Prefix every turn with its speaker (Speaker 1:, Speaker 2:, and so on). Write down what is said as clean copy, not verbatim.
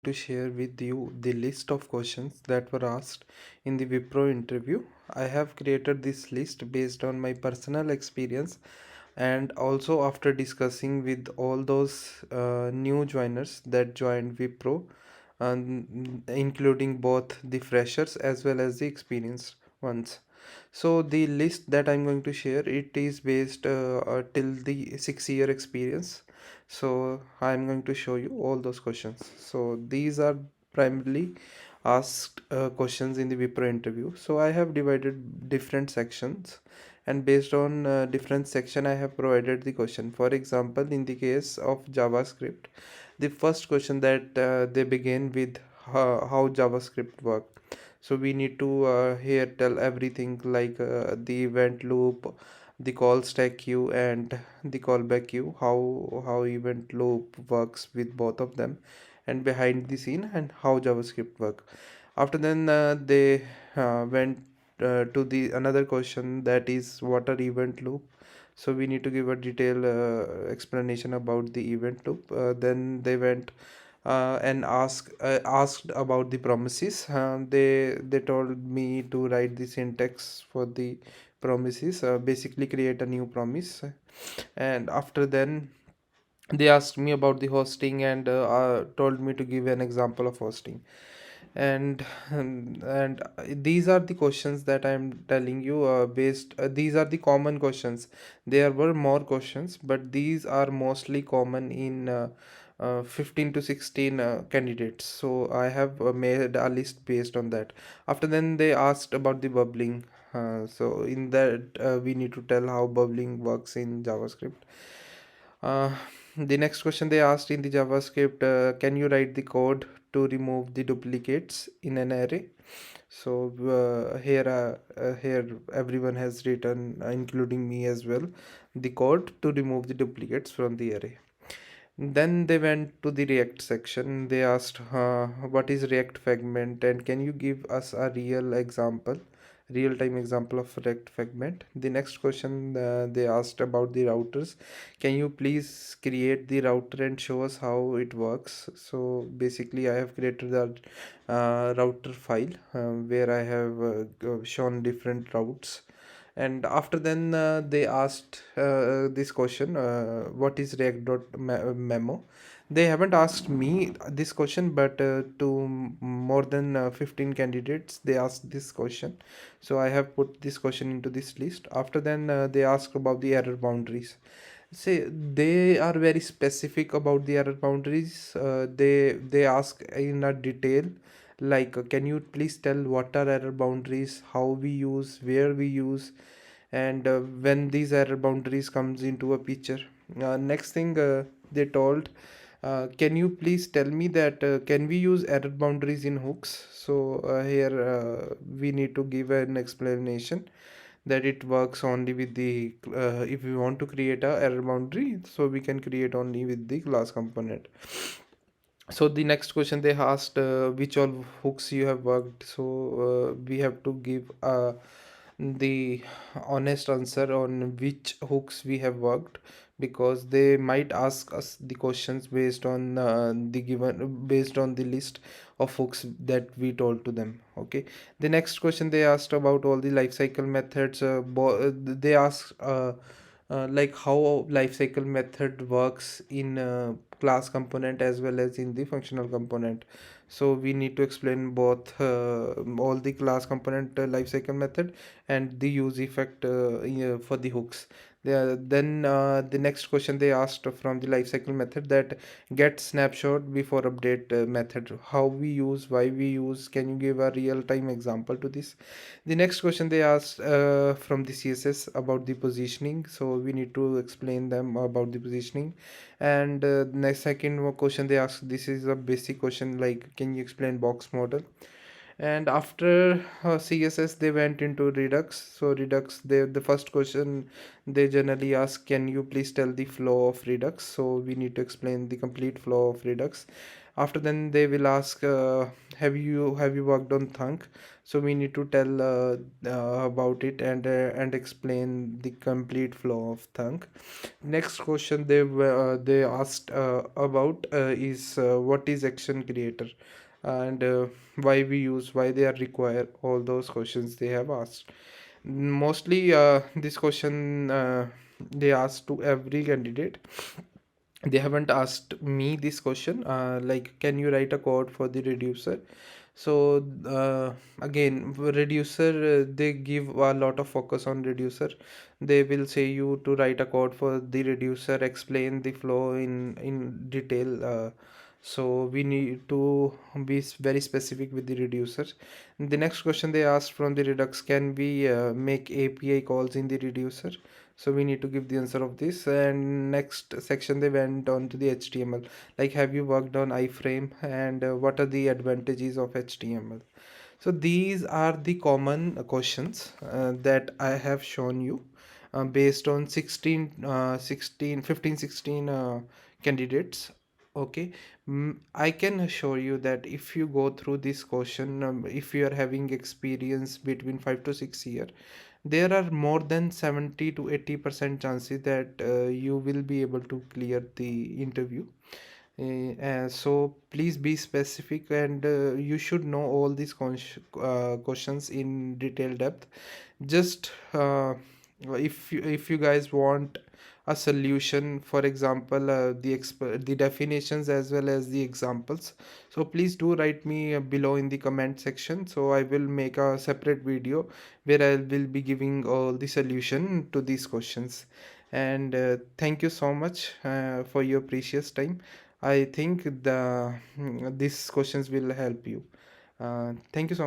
Speaker 1: to share with you the list of questions that were asked in the Wipro interview. I have created this list based on my personal experience and also after discussing with all those new joiners that joined Wipro, including both the freshers as well as the experienced ones. So the list that I'm going to share, it is based till the 6 year experience. So I'm going to show you all those questions. So these are primarily asked questions in the Wipro interview. So I have divided different sections, and based on different section I have provided the question. For example, in the case of JavaScript, the first question that they begin with, how JavaScript work. So we need to here tell everything like the event loop, the call stack queue, and the callback queue, how event loop works with both of them, and behind the scene, and how JavaScript work. After then they went to the another question, that is what are event loop. So we need to give a detailed explanation about the event loop. Then they went and asked about the promises. They told me to write the syntax for the promises, basically create a new promise. And after then they asked me about the hosting, and told me to give an example of hosting. And these are the questions that I'm telling you, based these are the common questions. There were more questions, but these are mostly common in 15 to 16 candidates. So I have made a list based on that. After then they asked about the bubbling. So in that we need to tell how bubbling works in JavaScript. uh, the next question they asked in the JavaScript, can you write the code to remove the duplicates in an array? So here everyone has written, including me as well, the code to remove the duplicates from the array. Then they went to the React section. They asked, what is React fragment, and can you give us a real-time example of React fragment? The next question they asked about the routers. Can you please create the router and show us how it works? So basically, I have created the router file where I have shown different routes. And after then they asked this question, what is react.memo. They haven't asked me this question, but to more than 15 candidates they asked this question. So I have put this question into this list. After then they asked about the error boundaries. Say they are very specific about the error boundaries. They ask in a detail, like can you please tell what are error boundaries, how we use, where we use, and when these error boundaries comes into a picture. Next thing they told, can you please tell me that can we use error boundaries in hooks? So here we need to give an explanation that it works only with the if we want to create a error boundary, so we can create only with the class component. So the next question they asked, which all hooks you have worked. So we have to give the honest answer on which hooks we have worked, because they might ask us the questions based on the list of hooks that we told to them. Okay, the next question they asked about all the lifecycle methods. They asked like how lifecycle method works in class component as well as in the functional component. So we need to explain both all the class component lifecycle method and the use effect yeah, for the hooks. Then the next question they asked from the lifecycle method, that get snapshot before update method, how we use, why we use, can you give a real-time example to this? The next question they asked from the CSS about the positioning, so we need to explain them about the positioning. And next second question they asked, this is a basic question, like can you explain box model? And after CSS, they went into Redux. So Redux, the first question they generally ask, can you please tell the flow of Redux? So we need to explain the complete flow of Redux. After then they will ask, have you worked on Thunk? So we need to tell about it and explain the complete flow of Thunk. Next question they asked about is what is action creator, and why they are required. All those questions they have asked. Mostly this question they asked to every candidate. They haven't asked me this question, like, can you write a code for the reducer? So again, reducer, they give a lot of focus on reducer. They will say you to write a code for the reducer, explain the flow in detail. So we need to be very specific with the reducer. The next question they asked from the Redux, can we make API calls in the reducer? So we need to give the answer of this. And next section they went on to the HTML, like, have you worked on iframe, and what are the advantages of HTML? So these are the common questions that I have shown you based on 16 candidates. Okay. I can assure you that if you go through this question, if you are having experience between 5 to 6 years, there are more than 70 to 80% chances that you will be able to clear the interview. So please be specific, and you should know all these questions in detail depth. Just if you guys want a solution, for example, the definitions as well as the examples, so please do write me below in the comment section, so I will make a separate video where I will be giving all the solution to these questions. And thank you so much for your precious time. I think these questions will help you. Thank you so much.